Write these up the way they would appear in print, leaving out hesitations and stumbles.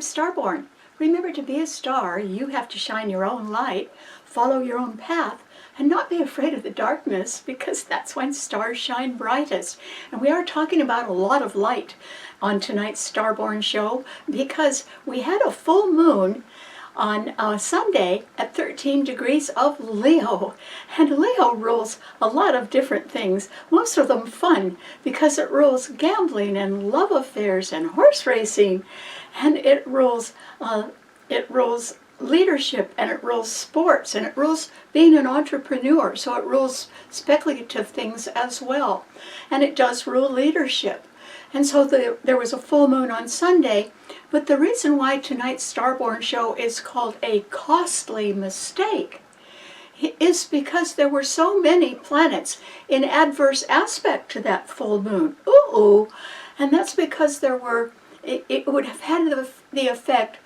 Starborn. Remember, to be a star, you have to shine your own light, follow your own path, and not be afraid of the darkness, because that's when stars shine brightest. And we are talking about a lot of light on tonight's Starborn show, because we had a full moon on Sunday at 13 degrees of Leo. And Leo rules a lot of different things, most of them fun, because it rules gambling and love affairs and horse racing, and it rules leadership, and it rules sports, and it rules being an entrepreneur. So it rules speculative things as well, and it does rule leadership. And so there was a full moon on Sunday, but the reason why tonight's Starborn show is called a costly mistake is because there were so many planets in adverse aspect to that full moon. Ooh, and that's because it would have had the effect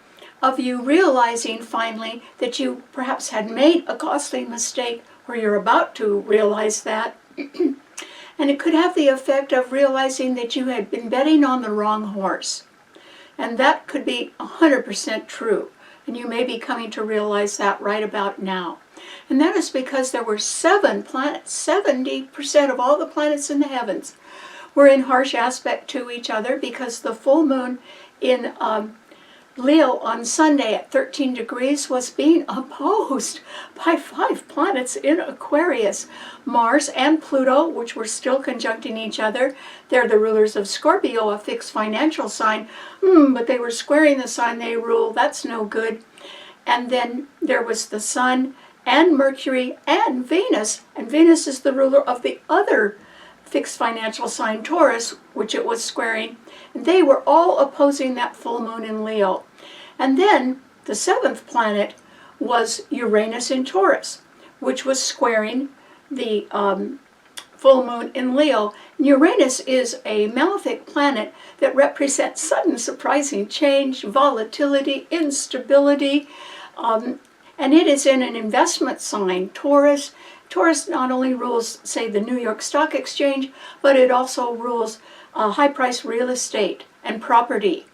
of you realizing finally that you perhaps had made a costly mistake, or you're about to realize that. And it could have the effect of realizing that you had been betting on the wrong horse. And that could be 100% true. And you may be coming to realize that right about now. And that is because there were 7 planets, 70% of all the planets in the heavens were in harsh aspect to each other, because the full moon in Leo on Sunday at 13 degrees was being opposed by 5 planets in Aquarius. Mars and Pluto, which were still conjuncting each other. They're the rulers of Scorpio, a fixed financial sign. But they were squaring the sign they rule. That's no good. And then there was the Sun and Mercury and Venus. And Venus is the ruler of the other fixed financial sign, Taurus, which it was squaring. They were all opposing that full moon in Leo. And then the 7th planet was Uranus in Taurus, which was squaring the full moon in Leo. Uranus is a malefic planet that represents sudden surprising change, volatility, instability, and it is in an investment sign, Taurus. Taurus not only rules, say, the New York Stock Exchange, but it also rules high-priced real estate and property.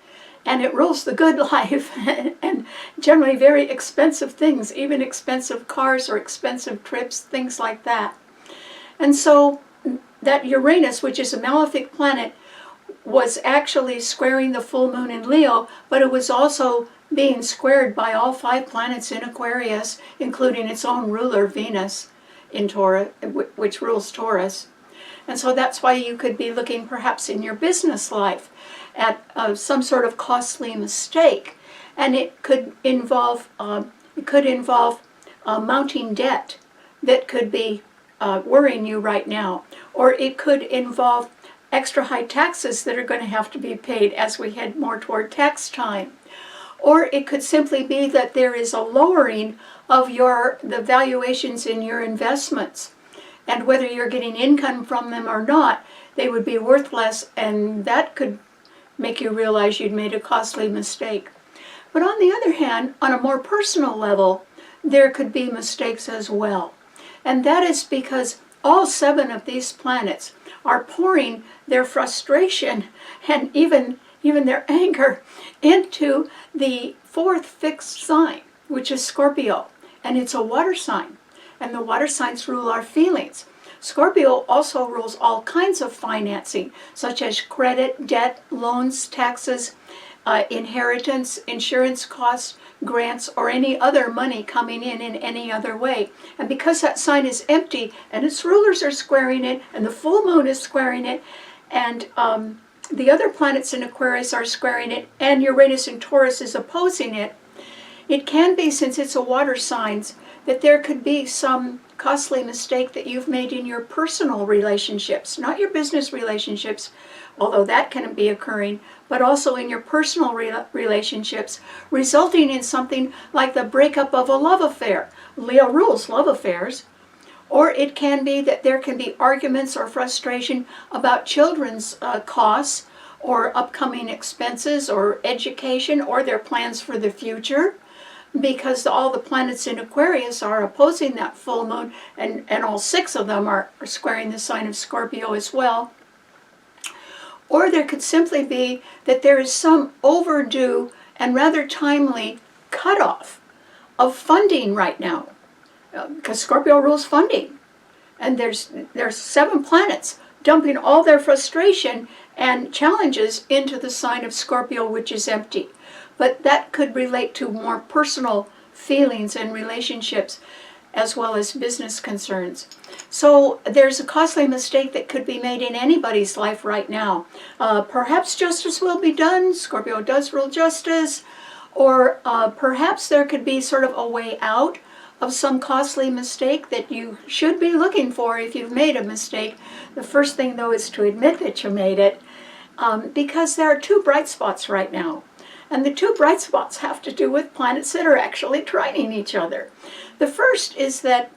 And it rules the good life and generally very expensive things, even expensive cars or expensive trips, things like that. And so that Uranus, which is a malefic planet, was actually squaring the full moon in Leo, but it was also being squared by all 5 planets in Aquarius, including its own ruler, Venus, in Taurus, which rules Taurus. And so that's why you could be looking perhaps in your business life at some sort of costly mistake, and it could involve mounting debt that could be worrying you right now, or it could involve extra high taxes that are going to have to be paid as we head more toward tax time. Or it could simply be that there is a lowering of the valuations in your investments, and whether you're getting income from them or not, they would be worth less, and that could make you realize you'd made a costly mistake. But on the other hand, on a more personal level, there could be mistakes as well. And that is because all 7 of these planets are pouring their frustration and even their anger into the 4th fixed sign, which is Scorpio. And it's a water sign. And the water signs rule our feelings. Scorpio also rules all kinds of financing, such as credit, debt, loans, taxes, inheritance, insurance costs, grants, or any other money coming in any other way. And because that sign is empty, and its rulers are squaring it, and the full moon is squaring it, and the other planets in Aquarius are squaring it, and Uranus in Taurus is opposing it, it can be, since it's a water signs, that there could be some costly mistake that you've made in your personal relationships, not your business relationships, although that can be occurring, but also in your personal relationships, resulting in something like the breakup of a love affair. Leo rules love affairs. Or it can be that there can be arguments or frustration about children's costs or upcoming expenses or education or their plans for the future, because all the planets in Aquarius are opposing that full moon, and all 6 of them are squaring the sign of Scorpio as well. Or there could simply be that there is some overdue and rather timely cutoff of funding right now, because Scorpio rules funding, and there's 7 planets dumping all their frustration and challenges into the sign of Scorpio, which is empty. But that could relate to more personal feelings and relationships, as well as business concerns. So there's a costly mistake that could be made in anybody's life right now. Perhaps justice will be done. Scorpio does rule justice. Or perhaps there could be sort of a way out of some costly mistake that you should be looking for if you've made a mistake. The first thing, though, is to admit that you made it, because there are 2 bright spots right now. And the 2 bright spots have to do with planets that are actually trining each other. The first is that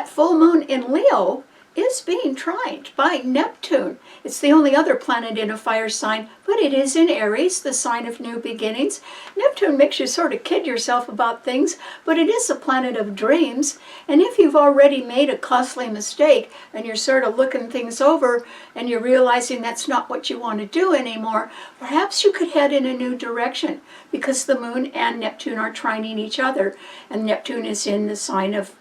full moon in Leo is being trined by Neptune. It's the only other planet in a fire sign, but it is in Aries, the sign of new beginnings. Neptune makes you sort of kid yourself about things, but it is a planet of dreams. And if you've already made a costly mistake and you're sort of looking things over and you're realizing that's not what you want to do anymore, perhaps you could head in a new direction, because the moon and Neptune are trining each other, and Neptune is in the sign of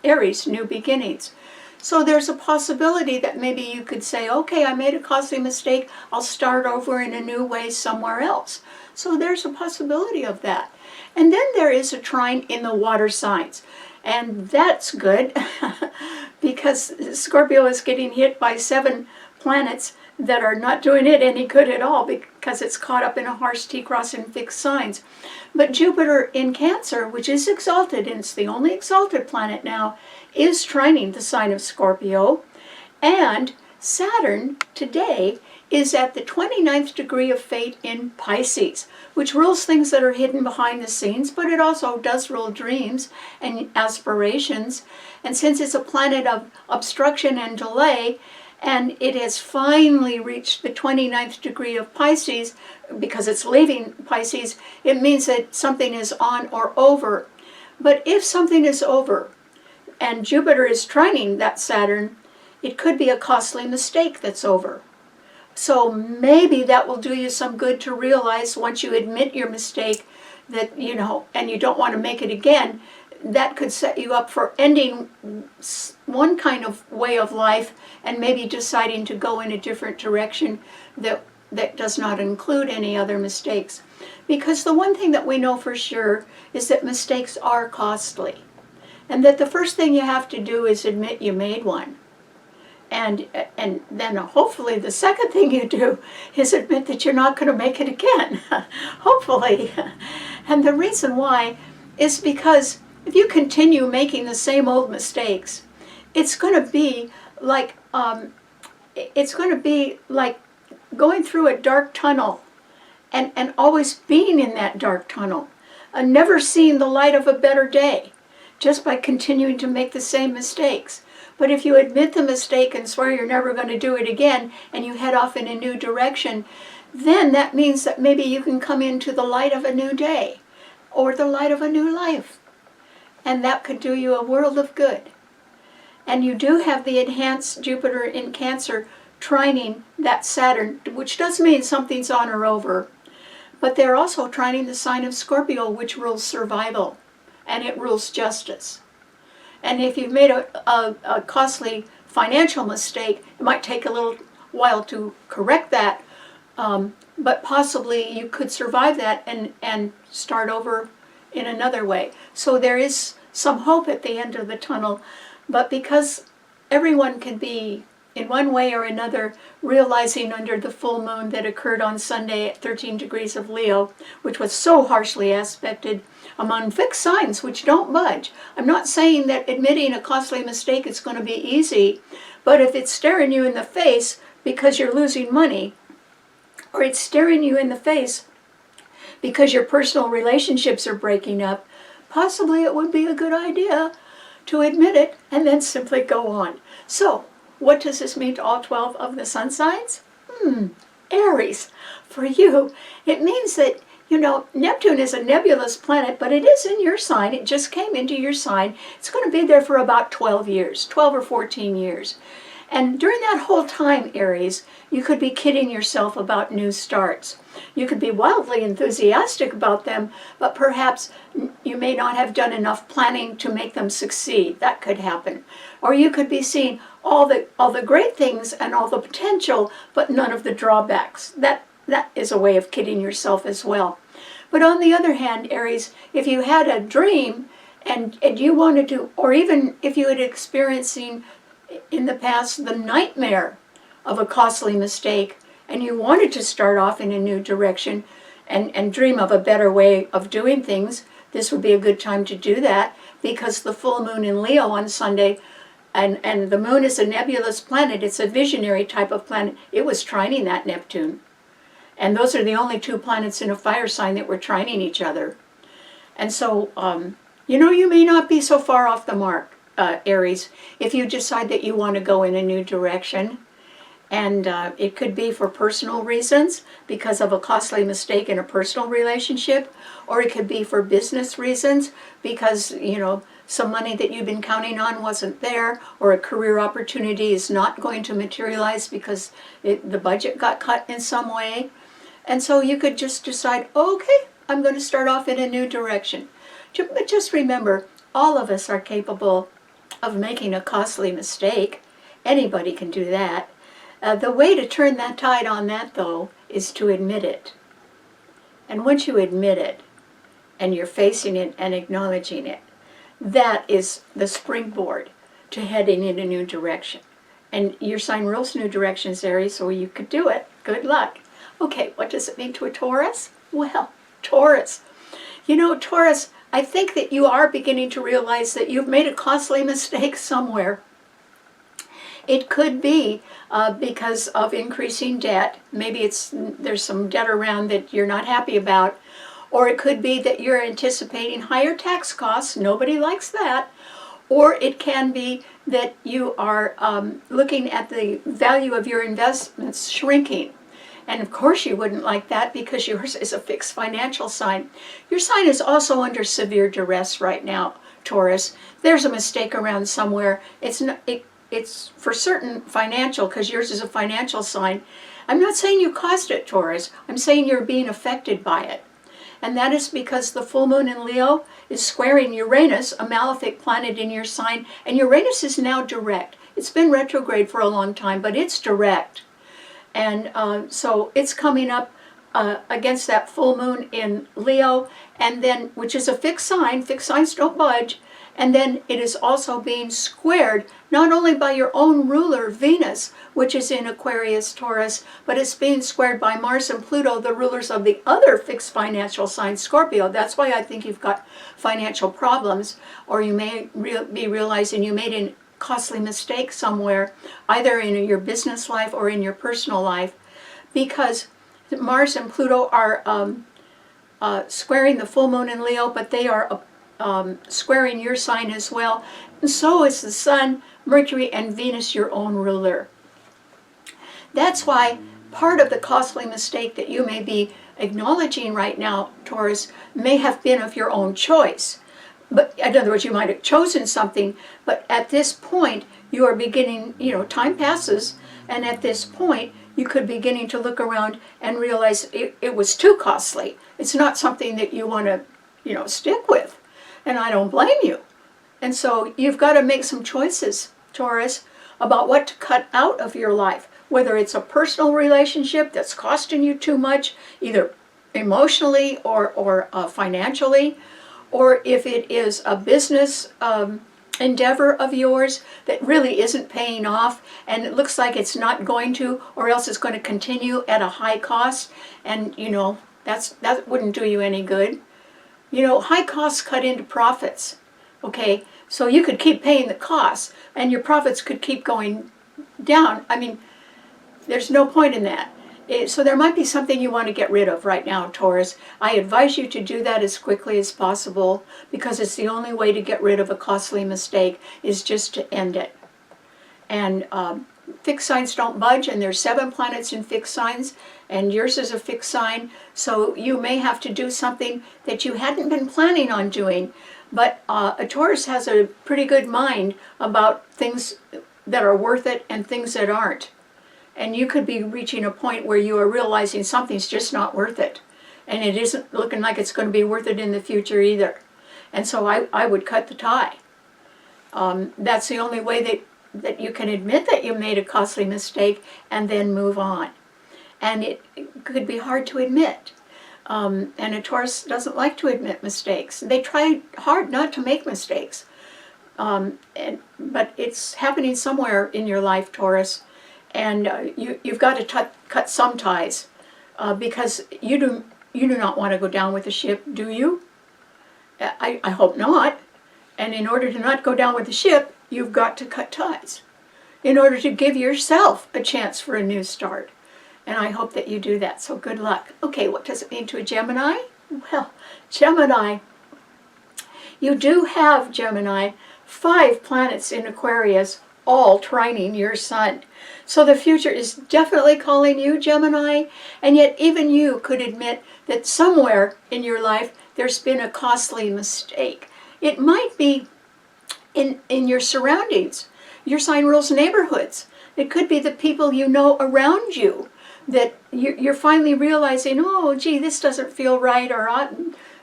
Aries, new beginnings. So there's a possibility that maybe you could say, okay, I made a costly mistake, I'll start over in a new way somewhere else. So there's a possibility of that. And then there is a trine in the water signs. And that's good because Scorpio is getting hit by 7 planets that are not doing it any good at all, because it's caught up in a harsh T-cross in fixed signs. But Jupiter in Cancer, which is exalted, and it's the only exalted planet now, is trining the sign of Scorpio. And Saturn today is at the 29th degree of fate in Pisces, which rules things that are hidden behind the scenes, but it also does rule dreams and aspirations. And since it's a planet of obstruction and delay, and it has finally reached the 29th degree of Pisces, because it's leaving Pisces, it means that something is on or over. But if something is over, and Jupiter is trining that Saturn, it could be a costly mistake that's over. So maybe that will do you some good to realize, once you admit your mistake, that, and you don't want to make it again, that could set you up for ending one kind of way of life and maybe deciding to go in a different direction that does not include any other mistakes. Because the one thing that we know for sure is that mistakes are costly. And that the first thing you have to do is admit you made one. And then hopefully the second thing you do is admit that you're not going to make it again. Hopefully. And the reason why is because if you continue making the same old mistakes, it's going to be like going through a dark tunnel and always being in that dark tunnel, and never seeing the light of a better day, just by continuing to make the same mistakes. But if you admit the mistake and swear you're never going to do it again, and you head off in a new direction, then that means that maybe you can come into the light of a new day, or the light of a new life. And that could do you a world of good. And you do have the enhanced Jupiter in Cancer trining that Saturn, which does mean something's on or over. But they're also trining the sign of Scorpio, which rules survival, and it rules justice. And if you've made a costly financial mistake, it might take a little while to correct that, but possibly you could survive that and start over in another way. So there is some hope at the end of the tunnel, but because everyone can be, in one way or another, realizing under the full moon that occurred on Sunday at 13 degrees of Leo, which was so harshly aspected among fixed signs which don't budge. I'm not saying that admitting a costly mistake is going to be easy, but if it's staring you in the face because you're losing money, or it's staring you in the face because your personal relationships are breaking up, possibly it would be a good idea to admit it and then simply go on. So, what does this mean to all 12 of the sun signs? Aries. For you, it means that, Neptune is a nebulous planet, but it is in your sign. It just came into your sign. It's going to be there for about 12 years, 12 or 14 years. And during that whole time, Aries, you could be kidding yourself about new starts. You could be wildly enthusiastic about them, but perhaps you may not have done enough planning to make them succeed. That could happen. Or you could be seeing all the great things and all the potential, but none of the drawbacks. That is a way of kidding yourself as well. But on the other hand, Aries, if you had a dream and you wanted to, or even if you had experiencing in the past the nightmare of a costly mistake, and you wanted to start off in a new direction and dream of a better way of doing things, this would be a good time to do that, because the full moon in Leo on Sunday, and the moon is a nebulous planet, it's a visionary type of planet, it was trining that Neptune. And those are the only two planets in a fire sign that were trining each other. And so, you may not be so far off the mark, Aries, if you decide that you want to go in a new direction. And it could be for personal reasons, because of a costly mistake in a personal relationship, or it could be for business reasons, because, some money that you've been counting on wasn't there, or a career opportunity is not going to materialize because the budget got cut in some way. And so you could just decide, okay, I'm going to start off in a new direction. But just remember, all of us are capable of making a costly mistake. Anybody can do that. The way to turn that tide on that, though, is to admit it. And once you admit it, and you're facing it and acknowledging it, that is the springboard to heading in a new direction. And your sign rules new directions, Aries, so you could do it. Good luck. Okay, what does it mean to a Taurus? Well, Taurus. Taurus, I think that you are beginning to realize that you've made a costly mistake somewhere. It could be because of increasing debt. Maybe there's some debt around that you're not happy about. Or it could be that you're anticipating higher tax costs. Nobody likes that. Or it can be that you are looking at the value of your investments shrinking. And of course you wouldn't like that, because yours is a fixed financial sign. Your sign is also under severe duress right now, Taurus. There's a mistake around somewhere. It's for certain financial, because yours is a financial sign. I'm not saying you caused it, Taurus. I'm saying you're being affected by it. And that is because the full moon in Leo is squaring Uranus, a malefic planet in your sign. And Uranus is now direct. It's been retrograde for a long time, but it's direct. And so it's coming up against that full moon in Leo, and then, which is a fixed sign. Fixed signs don't budge. And then it is also being squared not only by your own ruler, Venus, which is in Aquarius, Taurus, but it's being squared by Mars and Pluto, the rulers of the other fixed financial sign, Scorpio. That's why I think you've got financial problems, or you may be realizing you made a costly mistake somewhere, either in your business life or in your personal life, because Mars and Pluto are squaring the full moon in Leo, but they are squaring your sign as well. And so is the Sun, Mercury, and Venus, your own ruler. That's why part of the costly mistake that you may be acknowledging right now, Taurus, may have been of your own choice. But in other words, you might have chosen something, but at this point, you are beginning, time passes, and at this point, you could be beginning to look around and realize it was too costly. It's not something that you want to, stick with. And I don't blame you. And so you've got to make some choices, Taurus, about what to cut out of your life, whether it's a personal relationship that's costing you too much, either emotionally or financially, or if it is a business endeavor of yours that really isn't paying off, and it looks like it's not going to, or else it's going to continue at a high cost, and that wouldn't do you any good. High costs cut into profits, okay? So you could keep paying the costs, and your profits could keep going down. I mean, there's no point in that. So there might be something you want to get rid of right now, Taurus. I advise you to do that as quickly as possible, because it's the only way to get rid of a costly mistake is just to end it. And fixed signs don't budge, and there's 7 planets in fixed signs, and yours is a fixed sign, so you may have to do something that you hadn't been planning on doing. But a Taurus has a pretty good mind about things that are worth it and things that aren't. And you could be reaching a point where you are realizing something's just not worth it. And it isn't looking like it's going to be worth it in the future either. And so I would cut the tie. That's the only way that you can admit that you made a costly mistake and then move on. And it could be hard to admit. And a Taurus doesn't like to admit mistakes. They try hard not to make mistakes. But it's happening somewhere in your life, Taurus. And you've got to cut some ties. Because you do not want to go down with the ship, do you? I hope not. And in order to not go down with the ship, you've got to cut ties in order to give yourself a chance for a new start. And I hope that you do that. So good luck. Okay, what does it mean to a Gemini? Well, Gemini, you do have, Gemini, 5 planets in Aquarius, all trining your sun. So the future is definitely calling you, Gemini, and yet even you could admit that somewhere in your life there's been a costly mistake. It might be in your surroundings. Your sign rules neighborhoods. It could be the people you know around you that you're finally realizing, oh, gee, this doesn't feel right, or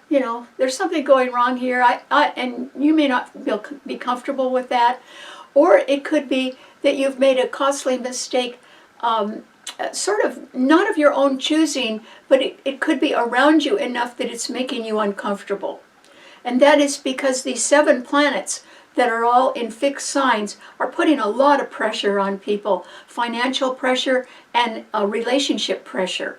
you know, there's something going wrong here. And you may not be comfortable with that. Or it could be that you've made a costly mistake, sort of not of your own choosing, but it could be around you enough that it's making you uncomfortable. And that is because these 7 planets that are all in fixed signs are putting a lot of pressure on people, financial pressure and relationship pressure.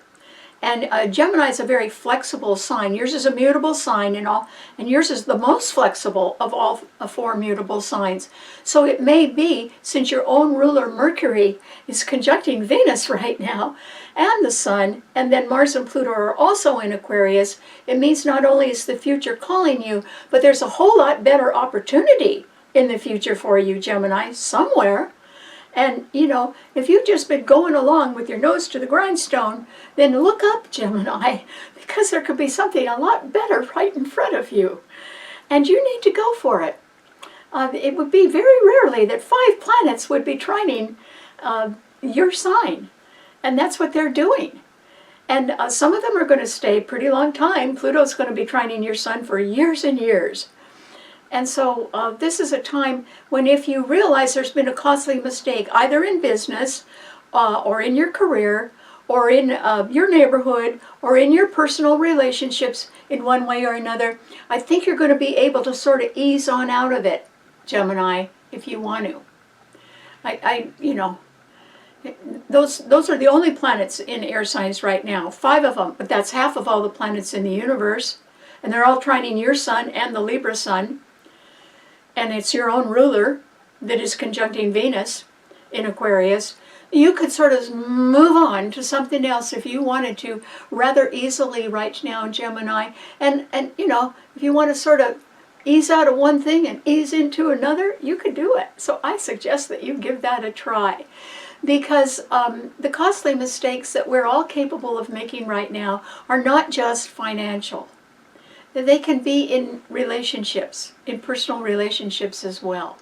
And Gemini is a very flexible sign. Yours is a mutable sign and yours is the most flexible of all 4 mutable signs. So it may be, since your own ruler Mercury is conjuncting Venus right now, and the Sun, and then Mars and Pluto are also in Aquarius, it means not only is the future calling you, but there's a whole lot better opportunity in the future for you, Gemini, somewhere. And, you know, if you've just been going along with your nose to the grindstone, then look up, Gemini, because there could be something a lot better right in front of you. And you need to go for it. It would be very rarely that 5 planets would be trining your sign. And that's what they're doing. And some of them are going to stay a pretty long time. Pluto's going to be trining your sun for years and years. And so this is a time when, if you realize there's been a costly mistake, either in business or in your career or in your neighborhood or in your personal relationships in one way or another, I think you're going to be able to sort of ease on out of it, Gemini, if you want to. You know, those are the only planets in air signs right now, 5 of them, but that's half of all the planets in the universe. And they're all trining your sun and the Libra sun. And it's your own ruler that is conjuncting Venus in Aquarius. You could sort of move on to something else if you wanted to rather easily right now, Gemini. And you know, if you want to sort of ease out of one thing and ease into another, you could do it. So I suggest that you give that a try. Because the costly mistakes that we're all capable of making right now are not just financial. They can be in relationships, in personal relationships as well.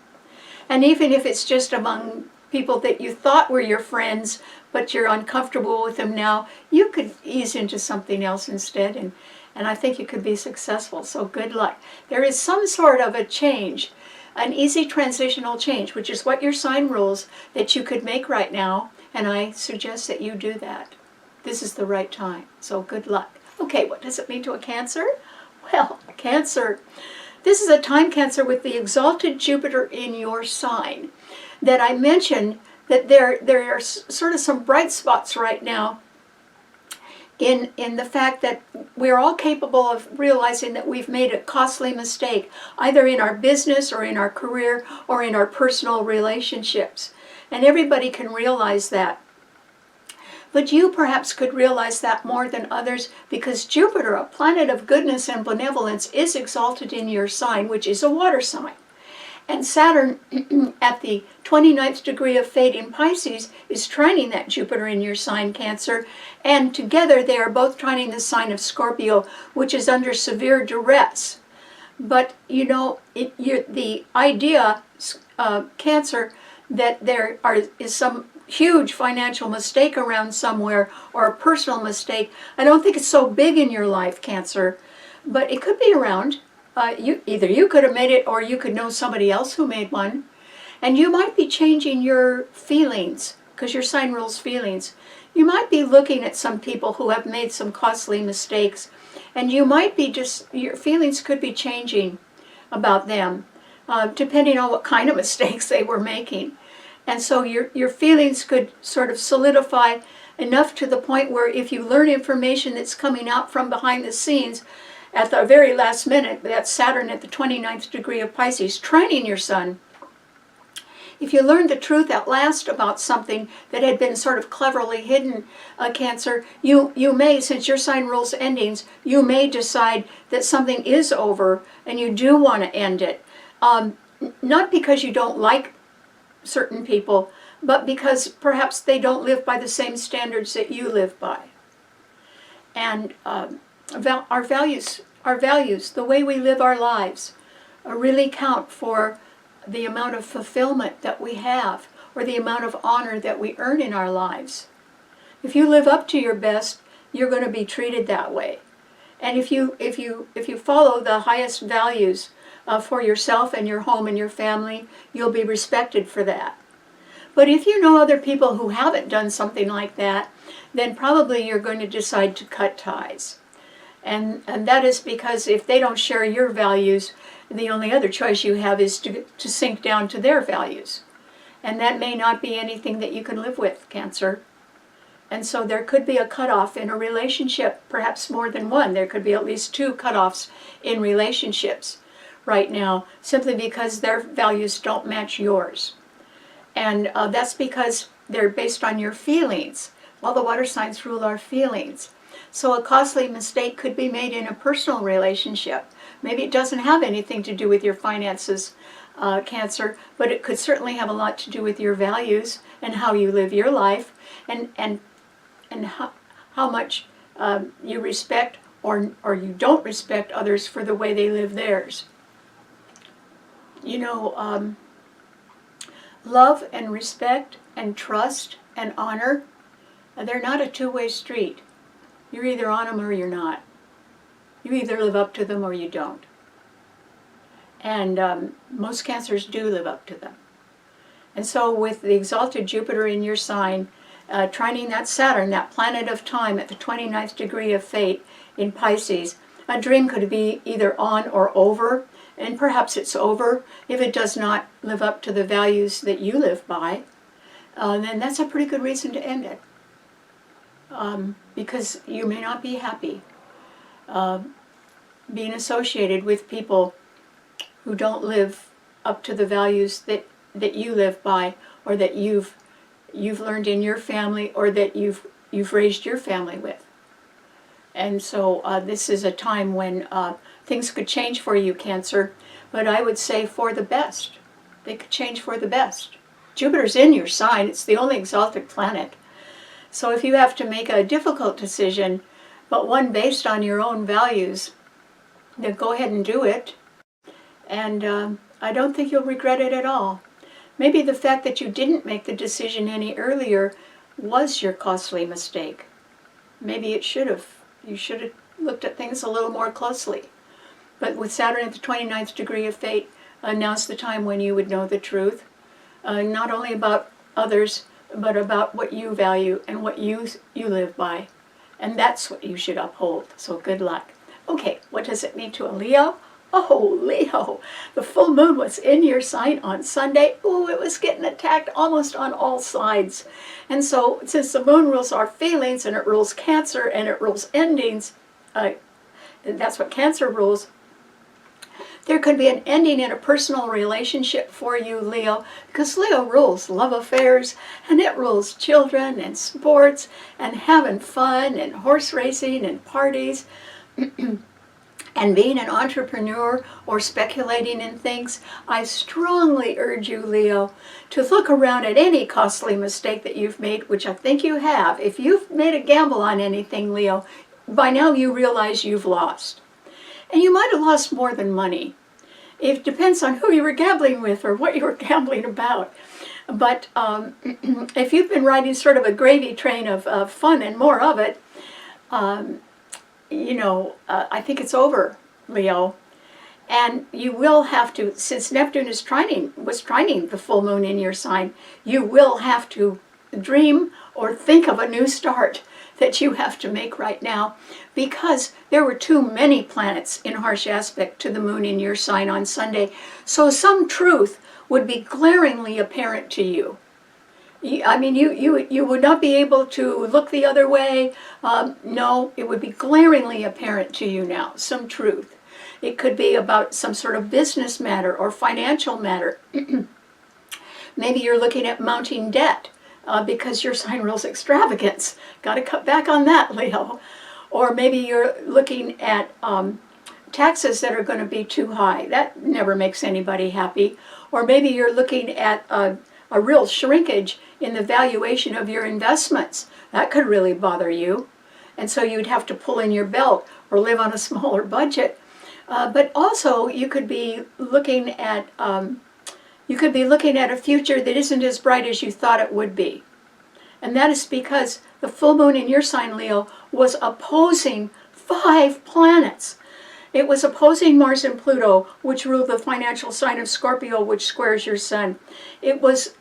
And even if it's just among people that you thought were your friends, but you're uncomfortable with them now, you could ease into something else instead, and I think you could be successful. So good luck. There is some sort of a change, an easy transitional change, which is what your sign rules, that you could make right now, and I suggest that you do that. This is the right time, so good luck. Okay, what does it mean to a Cancer? Well, Cancer, this is a time, Cancer, with the exalted Jupiter in your sign, that I mentioned that there are sort of some bright spots right now in the fact that we're all capable of realizing that we've made a costly mistake, either in our business or in our career or in our personal relationships. And everybody can realize that. But you perhaps could realize that more than others because Jupiter, a planet of goodness and benevolence, is exalted in your sign, which is a water sign. And Saturn, at the 29th degree of fate in Pisces, is trining that Jupiter in your sign, Cancer. And together they are both trining the sign of Scorpio, which is under severe duress. But, you know, the idea, Cancer, that is some huge financial mistake around somewhere, or a personal mistake. I don't think it's so big in your life, Cancer, but it could be around. Either you could have made it, or you could know somebody else who made one. And you might be changing your feelings, because your sign rules feelings. You might be looking at some people who have made some costly mistakes, and you might be your feelings could be changing about them, depending on what kind of mistakes they were making. And so your feelings could sort of solidify enough to the point where if you learn information that's coming out from behind the scenes at the very last minute, that's Saturn at the 29th degree of Pisces, trining your sun. If you learn the truth at last about something that had been sort of cleverly hidden, Cancer, you may, since your sign rules endings, you may decide that something is over and you do want to end it. Not because you don't like certain people, but because perhaps they don't live by the same standards that you live by. And our values, the way we live our lives, really count for the amount of fulfillment that we have, or the amount of honor that we earn in our lives. If you live up to your best, you're going to be treated that way. And if you follow the highest values for yourself and your home and your family, you'll be respected for that. But if you know other people who haven't done something like that, then probably you're going to decide to cut ties. And that is because if they don't share your values, the only other choice you have is to sink down to their values. And that may not be anything that you can live with, Cancer. And so there could be a cutoff in a relationship, perhaps more than one. There could be at least 2 cutoffs in relationships right now, simply because their values don't match yours. And that's because they're based on your feelings. All the water signs rule our feelings. So a costly mistake could be made in a personal relationship. Maybe it doesn't have anything to do with your finances, Cancer, but it could certainly have a lot to do with your values and how you live your life, and how much you respect or you don't respect others for the way they live theirs. You know, love and respect and trust and honor, they're not a two-way street. You're either on them or you're not. You either live up to them or you don't. And most Cancers do live up to them. And so with the exalted Jupiter in your sign, trining that Saturn, that planet of time at the 29th degree of fate in Pisces, a dream could be either on or over, and perhaps it's over if it does not live up to the values that you live by. Then that's a pretty good reason to end it. Because you may not be happy being associated with people who don't live up to the values that you live by, or that you've learned in your family, or that you've raised your family with. And so this is a time when things could change for you, Cancer, but I would say for the best. They could change for the best. Jupiter's in your sign. It's the only exalted planet. So if you have to make a difficult decision, but one based on your own values, then go ahead and do it. And I don't think you'll regret it at all. Maybe the fact that you didn't make the decision any earlier was your costly mistake. Maybe it should have. You should have looked at things a little more closely. But with Saturn at the 29th degree of fate, now's the time when you would know the truth, not only about others, but about what you value and what you live by. And that's what you should uphold. So good luck. Okay, what does it mean to a Leo? Oh, Leo, the full moon was in your sign on Sunday. Ooh, it was getting attacked almost on all sides. And so since the moon rules our feelings, and it rules Cancer, and it rules endings, that's what Cancer rules, there could be an ending in a personal relationship for you, Leo, because Leo rules love affairs, and it rules children and sports and having fun and horse racing and parties and being an entrepreneur or speculating in things. I strongly urge you, Leo, to look around at any costly mistake that you've made, which I think you have. If you've made a gamble on anything, Leo, by now you realize you've lost. And you might have lost more than money. It depends on who you were gambling with or what you were gambling about. But if you've been riding sort of a gravy train of fun and more of it, I think it's over, Leo. And you will have to, since Neptune was trining the full moon in your sign, you will have to dream or think of a new start that you have to make right now, because there were too many planets in harsh aspect to the moon in your sign on Sunday. So some truth would be glaringly apparent to you. I mean, you would not be able to look the other way. No, it would be glaringly apparent to you now, some truth. It could be about some sort of business matter or financial matter. Maybe you're looking at mounting debt because your sign rules extravagance. Got to cut back on that, Leo. Or maybe you're looking at taxes that are going to be too high. That never makes anybody happy. Or maybe you're looking at a real shrinkage in the valuation of your investments. That could really bother you. And so you'd have to pull in your belt or live on a smaller budget. But also you could be looking at a future that isn't as bright as you thought it would be. And that is because the full moon in your sign, Leo, was opposing 5 planets. It was opposing Mars and Pluto, which rule the financial sign of Scorpio, which squares your sun. It was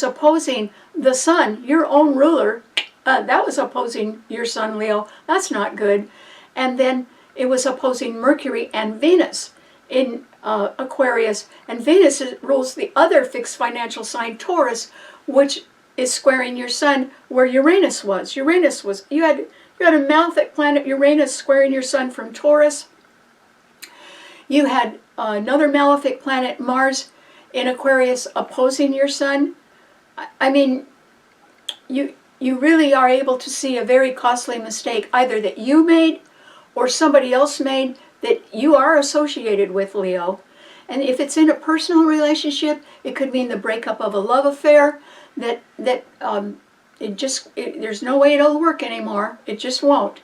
opposing the sun, your own ruler. That was opposing your sun, Leo. That's not good. And then it was opposing Mercury and Venus in Aquarius. And Venus rules the other fixed financial sign, Taurus, which is squaring your sun where Uranus was. You had a malefic planet, Uranus, squaring your sun from Taurus. You had another malefic planet, Mars, in Aquarius, opposing your sun. I mean, you really are able to see a very costly mistake, either that you made or somebody else made, that you are associated with, Leo. And if it's in a personal relationship, it could mean the breakup of a love affair, there's no way it'll work anymore. It just won't.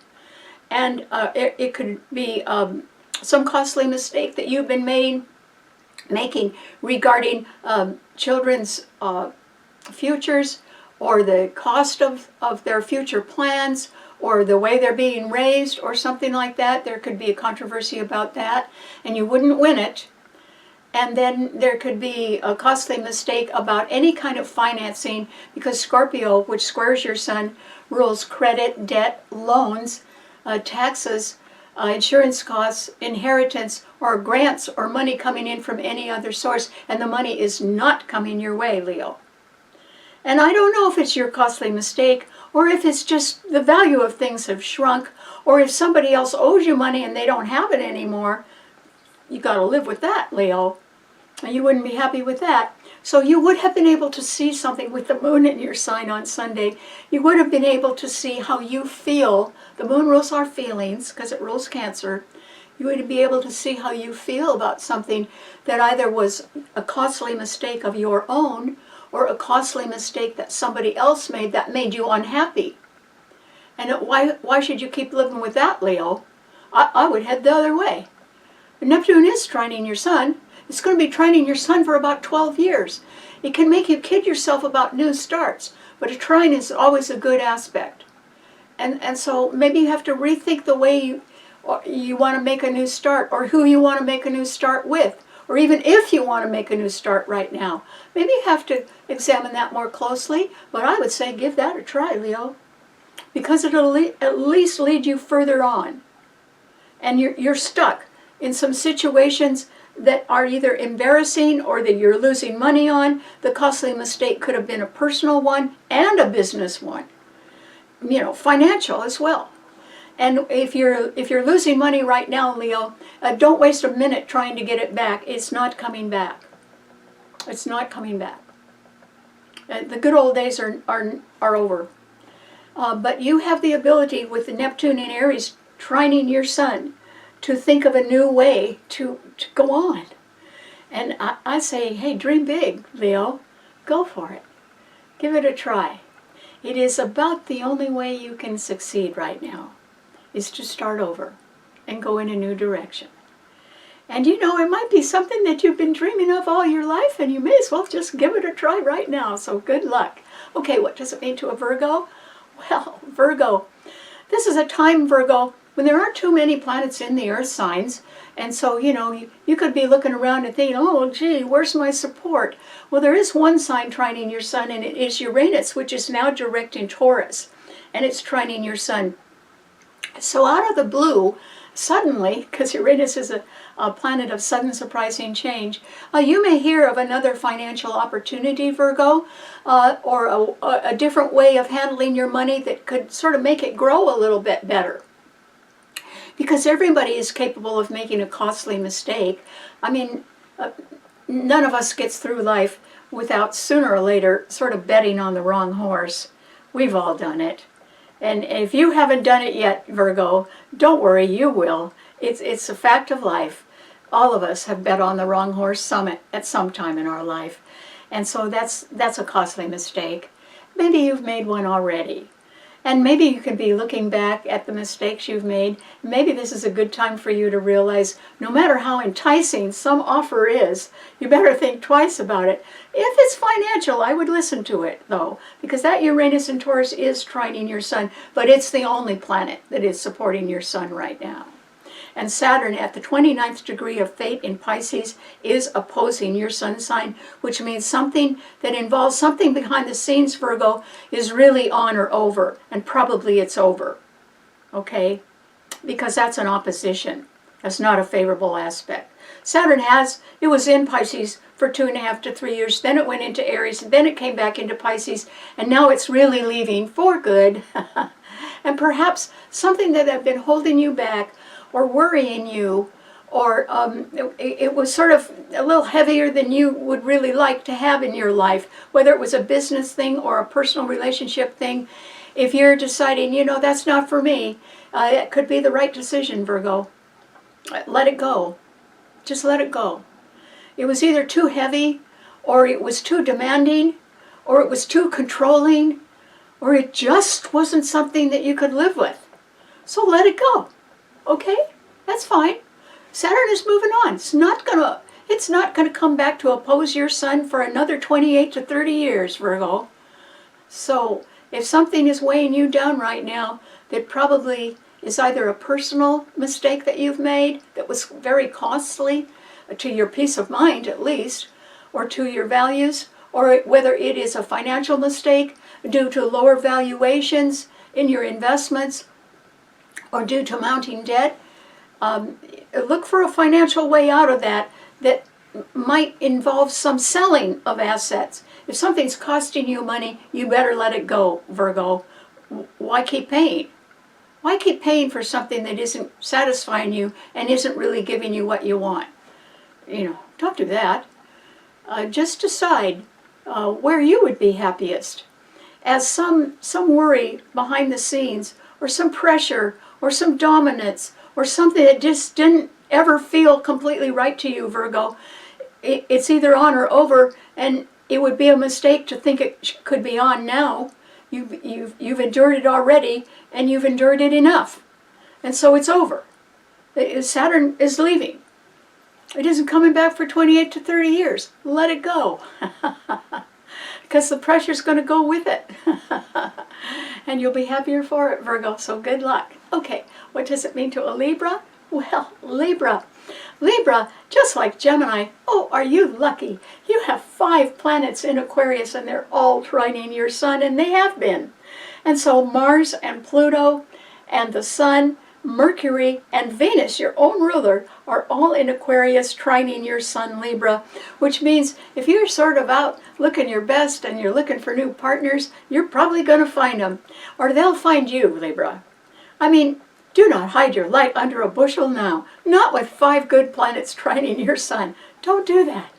And it could be some costly mistake that you've been making regarding children's futures, or the cost of their future plans, or the way they're being raised, or something like that. There could be a controversy about that, and you wouldn't win it. And then there could be a costly mistake about any kind of financing, because Scorpio, which squares your sun, rules credit, debt, loans, taxes, insurance costs, inheritance, or grants, or money coming in from any other source, and the money is not coming your way, Leo. And I don't know if it's your costly mistake, or if it's just the value of things have shrunk, or if somebody else owes you money and they don't have it anymore. You got to live with that, Leo. And you wouldn't be happy with that. So you would have been able to see something with the moon in your sign on Sunday. You would have been able to see how you feel. The moon rules our feelings, because it rules Cancer. You would be able to see how you feel about something that either was a costly mistake of your own, or a costly mistake that somebody else made that made you unhappy. And why should you keep living with that, Leo? I would head the other way. Neptune is trining your sun. It's going to be trining your sun for about 12 years. It can make you kid yourself about new starts, but a trine is always a good aspect. And so maybe you have to rethink the way you want to make a new start, or who you want to make a new start with, or even if you want to make a new start right now. Maybe you have to examine that more closely, but I would say give that a try, Leo, because it'll at least lead you further on. And you're stuck in some situations that are either embarrassing or that you're losing money on. The costly mistake could have been a personal one and a business one, financial as well. And if you're losing money right now, Leo, don't waste a minute trying to get it back. It's not coming back. It's not coming back. The good old days are over. But you have the ability, with the Neptune in Aries trining your sun, to think of a new way to go on. And I say, hey, dream big, Leo. Go for it. Give it a try. It is about the only way you can succeed right now, is to start over and go in a new direction. And you know, it might be something that you've been dreaming of all your life, and you may as well just give it a try right now. So good luck. Okay, what does it mean to a Virgo? Well, Virgo, this is a time, Virgo, when there aren't too many planets in the earth signs. And so, you know, you could be looking around and thinking, oh, gee, where's my support? Well, there is one sign trining your sun, and it is Uranus, which is now direct in Taurus. And it's trining your sun. So out of the blue, suddenly, because Uranus is a planet of sudden surprising change, you may hear of another financial opportunity, Virgo, or a different way of handling your money that could sort of make it grow a little bit better. Because everybody is capable of making a costly mistake. I mean, none of us gets through life without sooner or later sort of betting on the wrong horse. We've all done it. And if you haven't done it yet, Virgo, don't worry, you will. It's a fact of life. All of us have bet on the wrong horse at some time in our life. And so that's a costly mistake. Maybe you've made one already. And maybe you could be looking back at the mistakes you've made. Maybe this is a good time for you to realize no matter how enticing some offer is, you better think twice about it. If it's financial, I would listen to it, though, because that Uranus in Taurus is trining your sun, but it's the only planet that is supporting your sun right now. And Saturn at the 29th degree of fate in Pisces is opposing your sun sign, which means something that involves something behind the scenes, Virgo, is really on or over, and probably it's over, okay? Because that's an opposition. That's not a favorable aspect. Saturn it was in Pisces for 2.5 to 3 years, then it went into Aries, and then it came back into Pisces, and now it's really leaving for good. And perhaps something that had been holding you back or worrying you, or it was sort of a little heavier than you would really like to have in your life, whether it was a business thing or a personal relationship thing. If you're deciding, you know, that's not for me, it could be the right decision, Virgo. Let it go. Just let it go. It was either too heavy, or it was too demanding, or it was too controlling, or it just wasn't something that you could live with. So let it go. Okay, that's fine. Saturn is moving on. It's not gonna come back to oppose your sun for another 28 to 30 years, Virgo. So if something is weighing you down right now, that probably is either a personal mistake that you've made that was very costly to your peace of mind at least, or to your values, or whether it is a financial mistake due to lower valuations in your investments, or due to mounting debt, look for a financial way out of that might involve some selling of assets. If something's costing you money, you better let it go, Virgo. Why keep paying? Why keep paying for something that isn't satisfying you and isn't really giving you what you want? You know, don't do that. Just decide where you would be happiest. As some worry behind the scenes, or some pressure, or some dominance, or something that just didn't ever feel completely right to you, Virgo. It's either on or over, and it would be a mistake to think it could be on now. You've endured it already, and you've endured it enough. And so it's over. Saturn is leaving. It isn't coming back for 28 to 30 years. Let it go. Because the pressure's going to go with it. And you'll be happier for it, Virgo, so good luck. Okay, what does it mean to a Libra? Well, Libra, just like Gemini, oh, are you lucky? You have 5 planets in Aquarius, and they're all trining your sun, and they have been. And so Mars and Pluto and the Sun, Mercury and Venus, your own ruler, are all in Aquarius trining your sun, Libra, which means if you're sort of out looking your best and you're looking for new partners, you're probably going to find them, or they'll find you, Libra. I mean, do not hide your light under a bushel now, not with 5 good planets trining your sun. Don't do that.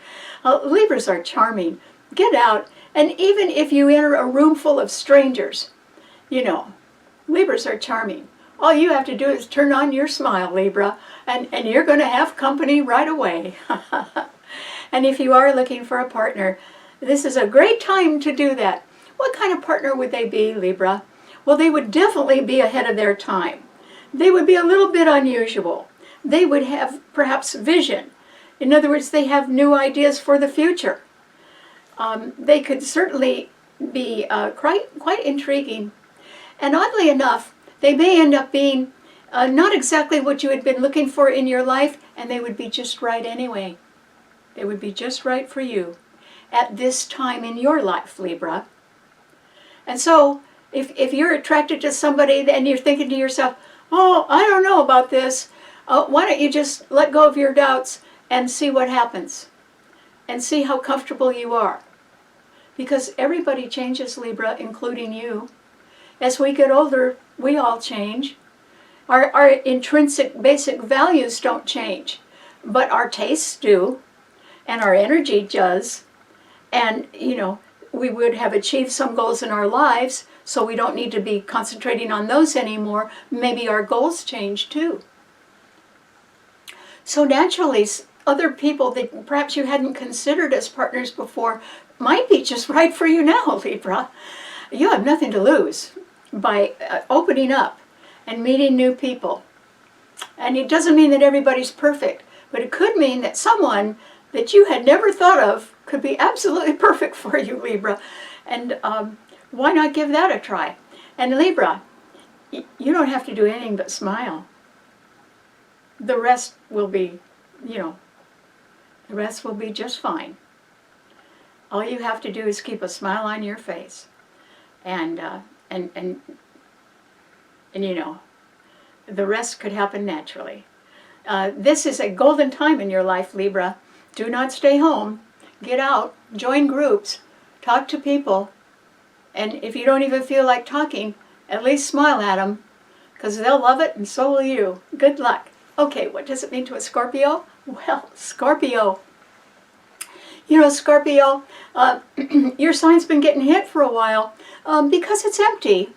Libras are charming. Get out, and even if you enter a room full of strangers, you know, Libras are charming. All you have to do is turn on your smile, Libra, and you're going to have company right away. And if you are looking for a partner, this is a great time to do that. What kind of partner would they be, Libra? Well, they would definitely be ahead of their time. They would be a little bit unusual. they would have perhaps vision. In other words, they have new ideas for the future. They could certainly be quite intriguing. And oddly enough, they may end up being not exactly what you had been looking for in your life, and they would be just right anyway. They would be just right for you at this time in your life, Libra. And so, if you're attracted to somebody and you're thinking to yourself, oh, I don't know about this, why don't you just let go of your doubts and see what happens? And see how comfortable you are. Because everybody changes, Libra, including you. As we get older, we all change. Our intrinsic basic values don't change, but our tastes do, and our energy does. And, we would have achieved some goals in our lives, so we don't need to be concentrating on those anymore. Maybe our goals change too. So naturally, other people that perhaps you hadn't considered as partners before might be just right for you now, Libra. You have nothing to lose by opening up and meeting new people. And it doesn't mean that everybody's perfect, but it could mean that someone that you had never thought of could be absolutely perfect for you, Libra. And why not give that a try? And Libra, you don't have to do anything but smile. The rest will be, the rest will be just fine. All you have to do is keep a smile on your face. And the rest could happen naturally. This is a golden time in your life, Libra. Do not stay home. Get out, join groups, talk to people, and if you don't even feel like talking, at least smile at them, because they'll love it and so will you. Good luck. Okay, what does it mean to a Scorpio? Well, Scorpio. Scorpio, your sign's been getting hit for a while because it's empty,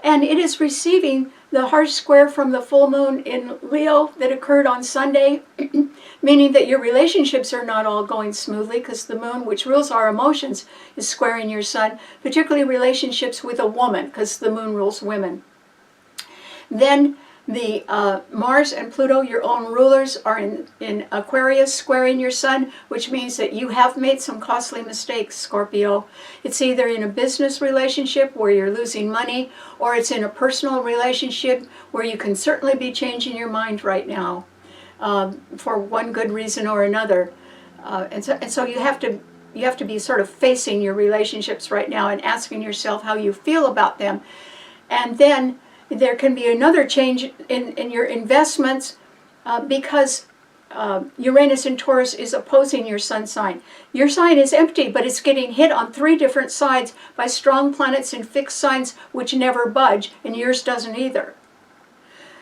and it is receiving the harsh square from the full moon in Leo that occurred on Sunday, meaning that your relationships are not all going smoothly because the moon, which rules our emotions, is squaring your sun, particularly relationships with a woman because the moon rules women. Then the Mars and Pluto, your own rulers, are in Aquarius squaring your sun, which means that you have made some costly mistakes, Scorpio. It's either in a business relationship where you're losing money, or it's in a personal relationship where you can certainly be changing your mind right now for one good reason or another. And so you have to be sort of facing your relationships right now and asking yourself how you feel about them. And then there can be another change in your investments because Uranus in Taurus is opposing your sun sign. Your sign is empty, but it's getting hit on 3 different sides by strong planets in fixed signs which never budge, and yours doesn't either.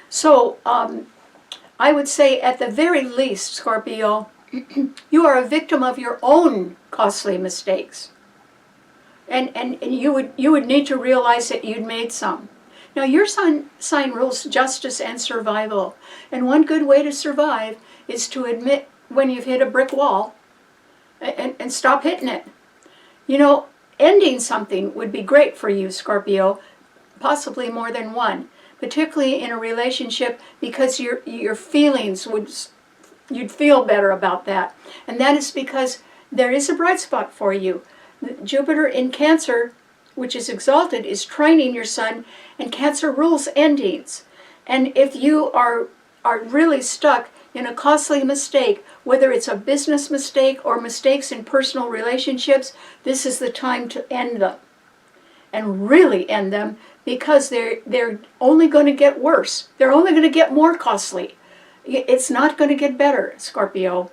So I would say at the very least, Scorpio, you are a victim of your own costly mistakes. And you would need to realize that you'd made some. Now, your sun sign rules justice and survival. And one good way to survive is to admit when you've hit a brick wall and stop hitting it. Ending something would be great for you, Scorpio, possibly more than one, particularly in a relationship because your feelings you'd feel better about that. And that is because there is a bright spot for you. Jupiter in Cancer, which is exalted, is trining your sun, and Cancer rules endings. And if you are really stuck in a costly mistake, whether it's a business mistake or mistakes in personal relationships, this is the time to end them. And really end them, because they're only going to get worse. They're only going to get more costly. It's not going to get better, Scorpio.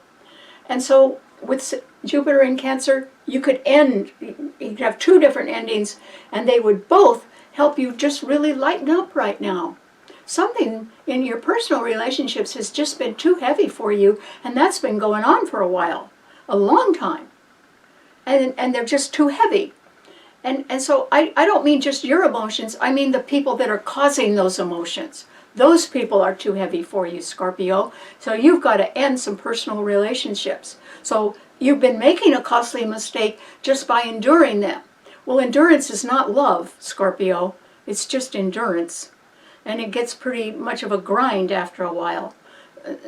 And so with Jupiter in Cancer, you'd have 2 different endings, and they would both help you just really lighten up right now. Something in your personal relationships has just been too heavy for you, and that's been going on for a while, a long time. And they're just too heavy. And so I don't mean just your emotions, I mean the people that are causing those emotions. Those people are too heavy for you, Scorpio. So you've got to end some personal relationships. So you've been making a costly mistake just by enduring them. Well, endurance is not love, Scorpio. It's just endurance. And it gets pretty much of a grind after a while.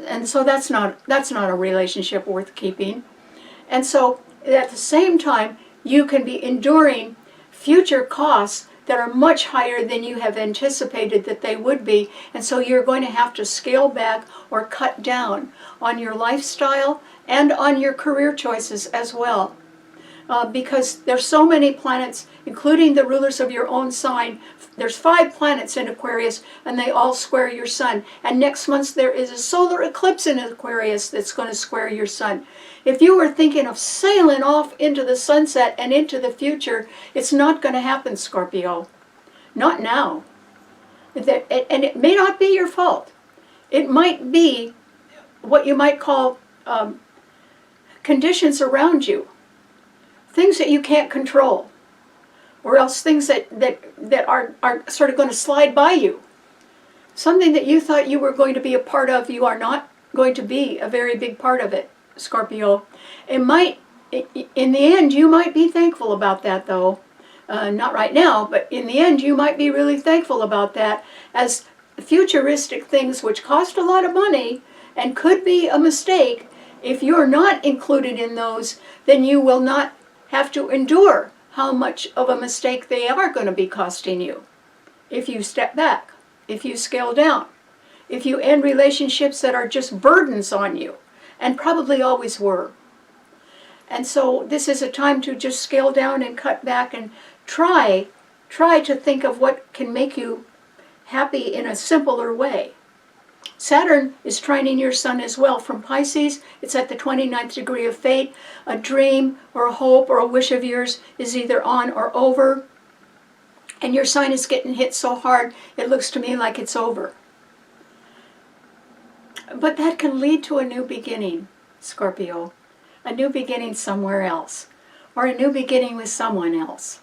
And so that's not a relationship worth keeping. And so at the same time, you can be enduring future costs that are much higher than you have anticipated that they would be. And so you're going to have to scale back or cut down on your lifestyle and on your career choices as well. Because there's so many planets, including the rulers of your own sign. There's 5 planets in Aquarius, and they all square your sun. And next month there is a solar eclipse in Aquarius that's going to square your sun. If you were thinking of sailing off into the sunset and into the future, it's not going to happen, Scorpio. Not now. And it may not be your fault. It might be what you might call conditions around you. Things that you can't control, or else things that are sort of going to slide by you. Something that you thought you were going to be a part of, you are not going to be a very big part of it, Scorpio. In the end, you might be thankful about that, though. Not right now, but in the end, you might be really thankful about that, as futuristic things which cost a lot of money and could be a mistake. If you're not included in those, then you will not have to endure how much of a mistake they are going to be costing you. If you step back, if you scale down, if you end relationships that are just burdens on you, and probably always were. And so this is a time to just scale down and cut back and try to think of what can make you happy in a simpler way. Saturn is trining your sun as well from Pisces. It's at the 29th degree of fate. A dream or a hope or a wish of yours is either on or over. And your sign is getting hit so hard, it looks to me like it's over. But that can lead to a new beginning, Scorpio. A new beginning somewhere else. Or a new beginning with someone else.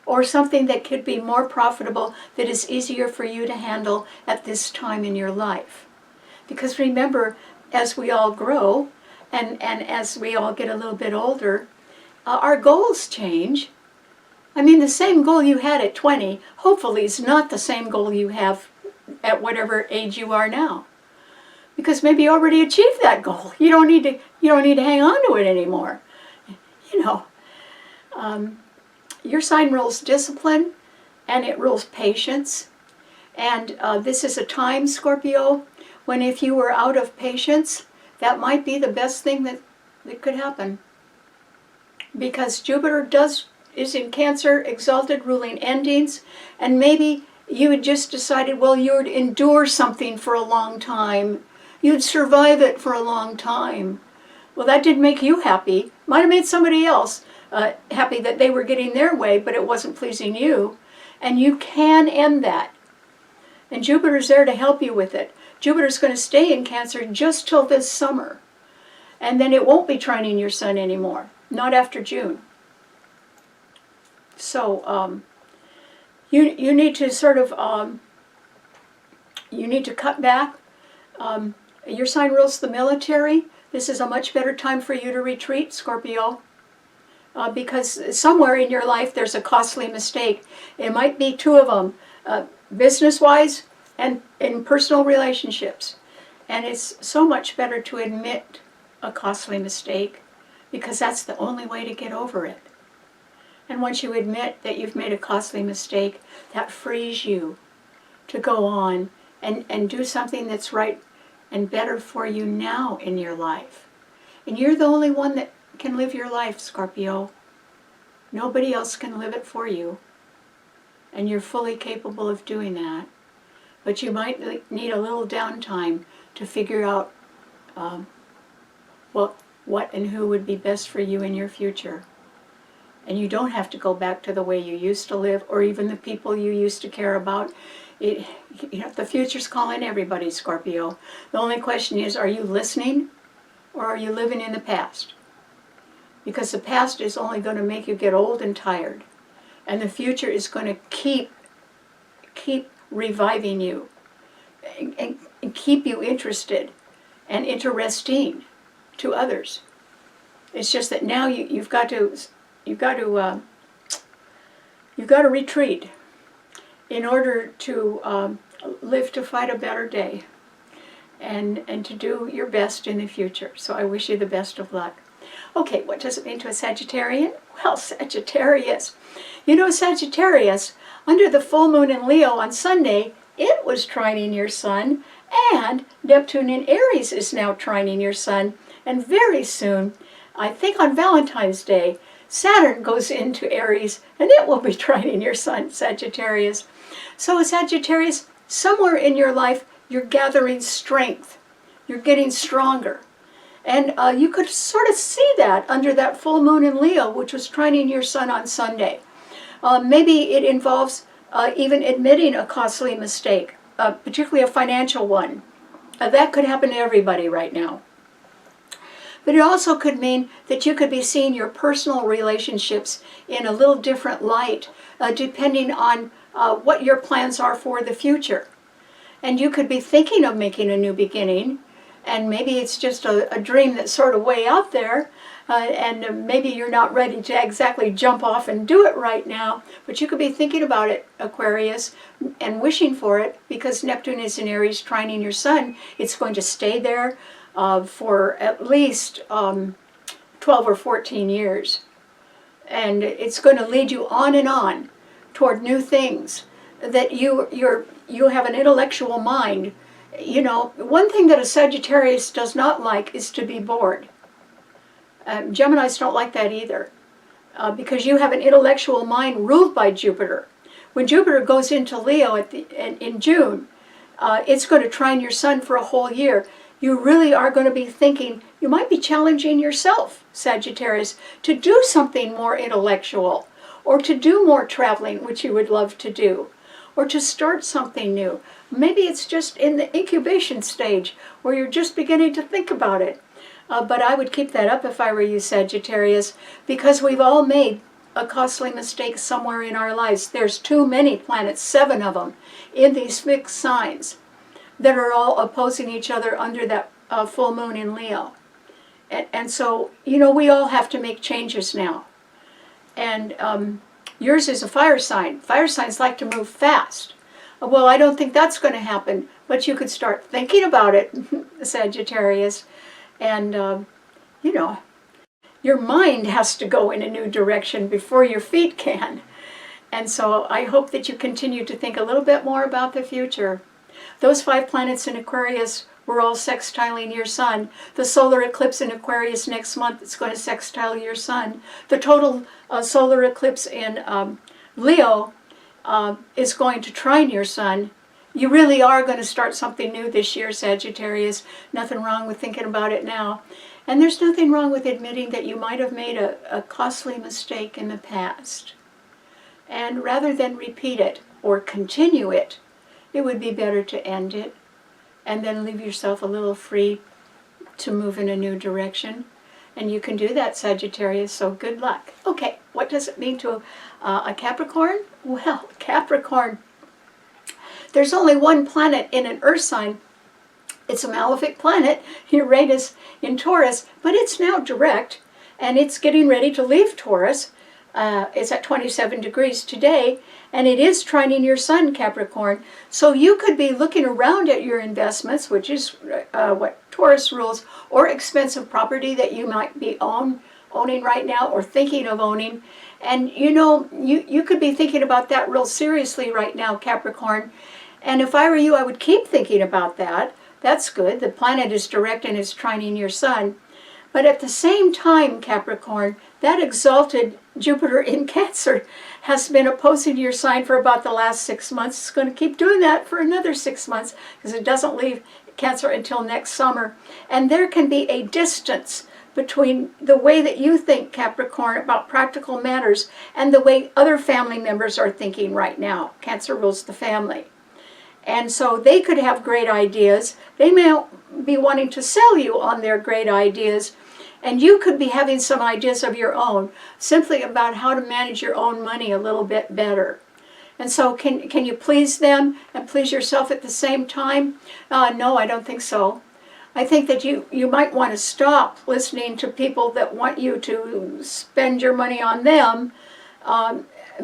Or something that could be more profitable, that is easier for you to handle at this time in your life. Because remember, as we all grow, and as we all get a little bit older, our goals change. I mean, the same goal you had at 20, hopefully is not the same goal you have at whatever age you are now. Because maybe you already achieved that goal. You don't need to hang on to it anymore. You know. Your sign rules discipline, and it rules patience. And this is a time, Scorpio, when if you were out of patience, that might be the best thing that could happen. Because Jupiter is in Cancer, exalted, ruling endings, and maybe you had just decided, well, you would endure something for a long time. You'd survive it for a long time. Well, that didn't make you happy. Might have made somebody else happy that they were getting their way, but it wasn't pleasing you. And you can end that. And Jupiter's there to help you with it. Jupiter's going to stay in Cancer just till this summer. And then it won't be trining your sun anymore. Not after June. So you need to sort of, you need to cut back. Your sign rules the military. This is a much better time for you to retreat, Scorpio. Because somewhere in your life there's a costly mistake. It might be 2 of them, business-wise and in personal relationships. And it's so much better to admit a costly mistake, because that's the only way to get over it. And once you admit that you've made a costly mistake, that frees you to go on and do something that's right and better for you now in your life. And you're the only one that can live your life, Scorpio. Nobody else can live it for you. And you're fully capable of doing that. But you might need a little downtime to figure out what and who would be best for you in your future. And you don't have to go back to the way you used to live, or even the people you used to care about. The future's calling everybody, Scorpio. The only question is, are you listening, or are you living in the past? Because the past is only going to make you get old and tired. And the future is going to keep reviving you and keep you interested and interesting to others. It's just that now you've got to retreat in order to live to fight a better day. and to do your best in the future. So I wish you the best of luck. Okay, what does it mean to a Sagittarian? Well, Sagittarius. You know, Sagittarius, under the full moon in Leo on Sunday, it was trining your sun, and Neptune in Aries is now trining your sun. And very soon, I think on Valentine's Day, Saturn goes into Aries, and it will be trining your sun, Sagittarius. So Sagittarius, somewhere in your life, you're gathering strength. You're getting stronger. And you could sort of see that under that full moon in Leo, which was trining your sun on Sunday. Maybe it involves even admitting a costly mistake, particularly a financial one. That could happen to everybody right now. But it also could mean that you could be seeing your personal relationships in a little different light, depending on what your plans are for the future. And you could be thinking of making a new beginning, and maybe it's just a dream that's sort of way out there, and maybe you're not ready to exactly jump off and do it right now, but you could be thinking about it, Aquarius, and wishing for it, because Neptune is in Aries trining your sun. It's going to stay there for at least 12 or 14 years. And it's going to lead you on and on toward new things, that you have an intellectual mind. You know, one thing that a Sagittarius does not like is to be bored. Geminis don't like that either, because you have an intellectual mind ruled by Jupiter. When Jupiter goes into Leo in June, it's going to trine your sun for a whole year. You really are going to be thinking, you might be challenging yourself, Sagittarius, to do something more intellectual, or to do more traveling, which you would love to do, or to start something new. Maybe it's just in the incubation stage, where you're just beginning to think about it. But I would keep that up if I were you, Sagittarius, because we've all made a costly mistake somewhere in our lives. There's too many planets, 7 of them, in these fixed signs that are all opposing each other under that full moon in Leo. And so, you know, we all have to make changes now. And yours is a fire sign. Fire signs like to move fast. Well, I don't think that's going to happen, but you could start thinking about it, Sagittarius. And, you know, your mind has to go in a new direction before your feet can. And so I hope that you continue to think a little bit more about the future. Those 5 planets in Aquarius were all sextiling your sun. The solar eclipse in Aquarius next month is going to sextile your sun. The total solar eclipse in Leo is going to trine your sun. You really are going to start something new this year, Sagittarius. Nothing wrong with thinking about it now. And there's nothing wrong with admitting that you might have made a costly mistake in the past. And rather than repeat it or continue it, it would be better to end it and then leave yourself a little free to move in a new direction. And you can do that, Sagittarius, so good luck. Okay, what does it mean to a Capricorn? Well, Capricorn, there's only one planet in an Earth sign. It's a malefic planet, Uranus in Taurus, but it's now direct, and it's getting ready to leave Taurus. It's at 27 degrees today, and it is trining your sun, Capricorn. So you could be looking around at your investments, which is what Taurus rules, or expensive property that you might be owning right now or thinking of owning. And you know, you could be thinking about that real seriously right now, Capricorn. And if I were you, I would keep thinking about that. That's good. The planet is direct and it's trining your sun. But at the same time, Capricorn, that exalted Jupiter in Cancer has been opposing your sign for about the last 6 months. It's going to keep doing that for another 6 months because it doesn't leave Cancer until next summer. And there can be a distance between the way that you think, Capricorn, about practical matters and the way other family members are thinking right now. Cancer rules the family. And so they could have great ideas. They may be wanting to sell you on their great ideas. And you could be having some ideas of your own, simply about how to manage your own money a little bit better. And so can you please them and please yourself at the same time? No, I don't think so. I think that you might want to stop listening to people that want you to spend your money on them,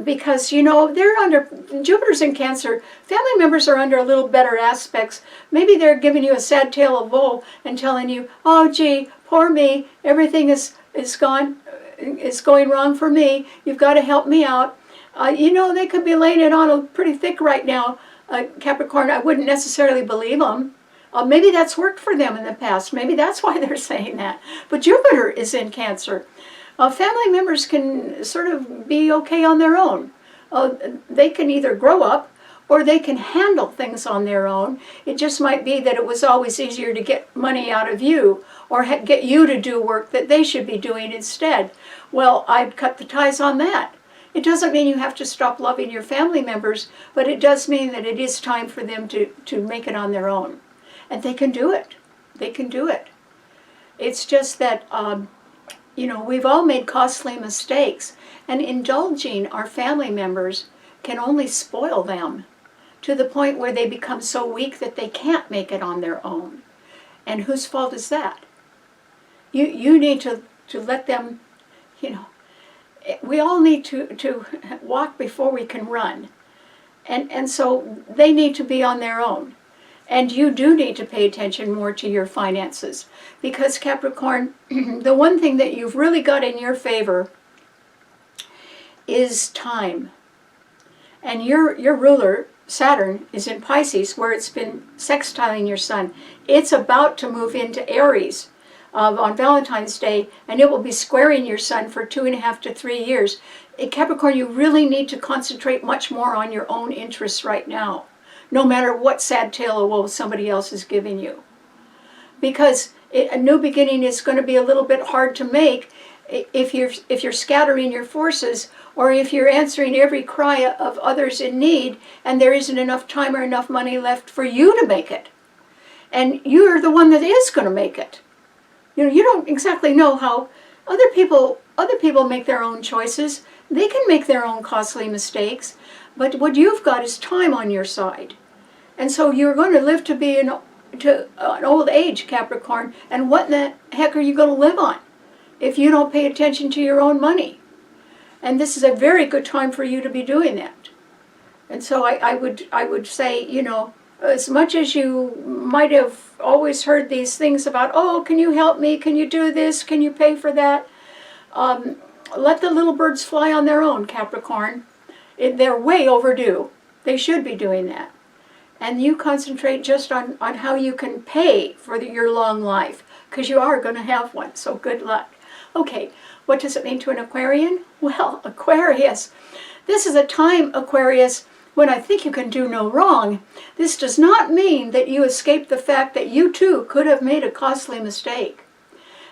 because, you know, they're under, Jupiter's in Cancer, family members are under a little better aspects. Maybe they're giving you a sad tale of woe and telling you, oh gee, poor me, everything is going wrong for me, you've got to help me out. You know, they could be laying it on pretty thick right now, Capricorn. I wouldn't necessarily believe them. Maybe that's worked for them in the past. Maybe that's why they're saying that. But Jupiter is in Cancer. Family members can sort of be okay on their own. They can either grow up or they can handle things on their own. It just might be that it was always easier to get money out of you or get you to do work that they should be doing instead. Well, I'd cut the ties on that. It doesn't mean you have to stop loving your family members, but it does mean that it is time for them to make it on their own. And they can do it. They can do it. It's just that, you know, we've all made costly mistakes, and indulging our family members can only spoil them to the point where they become so weak that they can't make it on their own. And whose fault is that? You need to let them, you know, we all need to walk before we can run. And so they need to be on their own. And you do need to pay attention more to your finances. Because Capricorn, the one thing that you've really got in your favor is time. And your ruler, Saturn, is in Pisces, where it's been sextiling your sun. It's about to move into Aries on Valentine's Day, and it will be squaring your sun for 2.5 to 3 years. Capricorn, you really need to concentrate much more on your own interests right now, no matter what sad tale of woe somebody else is giving you. Because a new beginning is going to be a little bit hard to make if you're scattering your forces, or if you're answering every cry of others in need, and there isn't enough time or enough money left for you to make it. And you're the one that is going to make it. You know, you don't exactly know how other people make their own choices. They can make their own costly mistakes, but what you've got is time on your side. And so you're going to live to be an old age, Capricorn, and what in the heck are you going to live on if you don't pay attention to your own money? And this is a very good time for you to be doing that. And so I would say, you know, as much as you might have always heard these things about, oh, can you help me? Can you do this? Can you pay for that? Let the little birds fly on their own, Capricorn. They're way overdue. They should be doing that. And you concentrate just on how you can pay for your long life, because you are going to have one, so good luck. Okay, what does it mean to an Aquarian? Well, Aquarius, this is a time, Aquarius, when I think you can do no wrong. This does not mean that you escape the fact that you too could have made a costly mistake.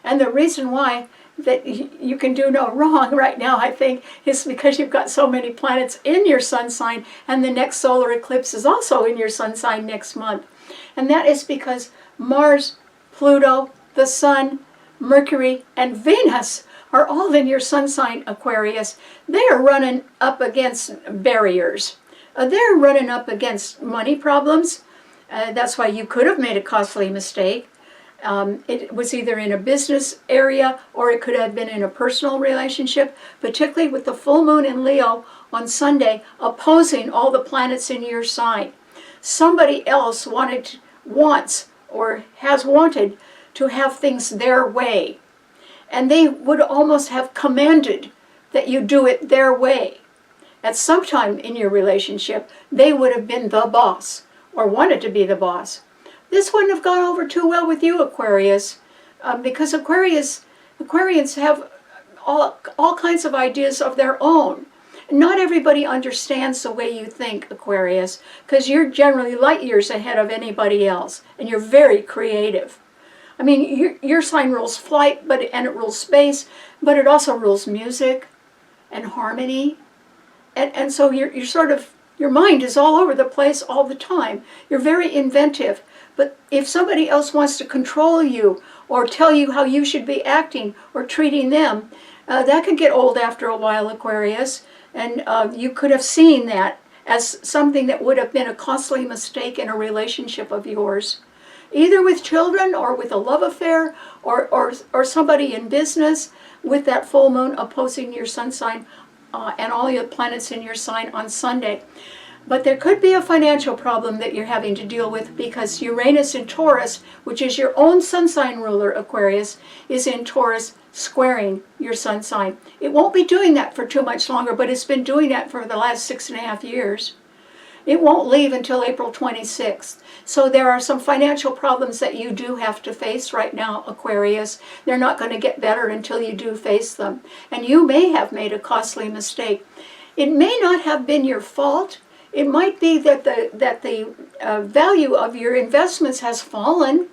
And the reason why that you can do no wrong right now, I think, is because you've got so many planets in your sun sign, and the next solar eclipse is also in your sun sign next month. And that is because Mars, Pluto, the Sun, Mercury, and Venus are all in your sun sign, Aquarius. They are running up against barriers. They're running up against money problems. That's why you could have made a costly mistake. It was either in a business area or it could have been in a personal relationship, particularly with the full moon in Leo on Sunday opposing all the planets in your sign. Somebody else wants or has wanted to have things their way. And they would almost have commanded that you do it their way. At some time in your relationship, they would have been the boss or wanted to be the boss. This wouldn't have gone over too well with you, Aquarius, because Aquarians have all kinds of ideas of their own. Not everybody understands the way you think, Aquarius, because you're generally light years ahead of anybody else, and you're very creative. I mean, your sign rules flight, and it rules space, but it also rules music and harmony. And so you're sort of, your mind is all over the place all the time. You're very inventive. But if somebody else wants to control you or tell you how you should be acting or treating them, that could get old after a while, Aquarius. And you could have seen that as something that would have been a costly mistake in a relationship of yours, either with children or with a love affair or somebody in business with that full moon opposing your sun sign. and all the planets in your sign on Sunday. But there could be a financial problem that you're having to deal with because Uranus in Taurus, which is your own sun sign ruler, Aquarius, is in Taurus squaring your sun sign. It won't be doing that for too much longer, but it's been doing that for the last 6.5 years. It won't leave until April 26th. So there are some financial problems that you do have to face right now, Aquarius. They're not going to get better until you do face them. And you may have made a costly mistake. It may not have been your fault. It might be that the value of your investments has fallen.